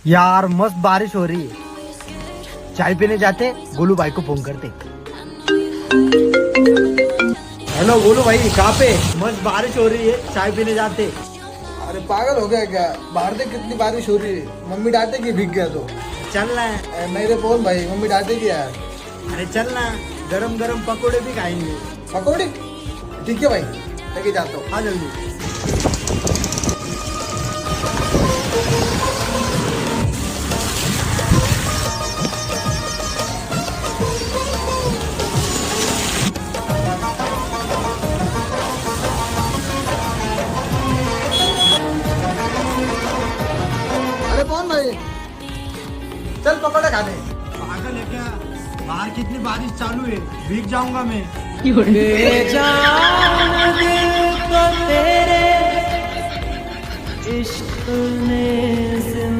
यार मस्त बारिश हो रही है, चाय पीने जाते। गोलू भाई को फोन करते। हेलो गोलू भाई, कहाँ पे? मस्त बारिश हो रही है, चाय पीने जाते। अरे पागल हो गया क्या? बाहर देख कितनी बारिश हो रही है, मम्मी डांटेगी भीग गया तो। चल रहा है। नहीं रे फोन भाई, मम्मी डांटेगी यार। अरे चल ना, गरम गरम पकोड़े भी खाएंगे। पकौड़ी? ठीक है भाई, लेके जाता हूँ। आ जल्दी। अरे फोन भाई, चल पकौड़े खाने। पागल है क्या? बाहर कितनी बारिश चालू है, भीग जाऊंगा मैं। तेरे इश्क ने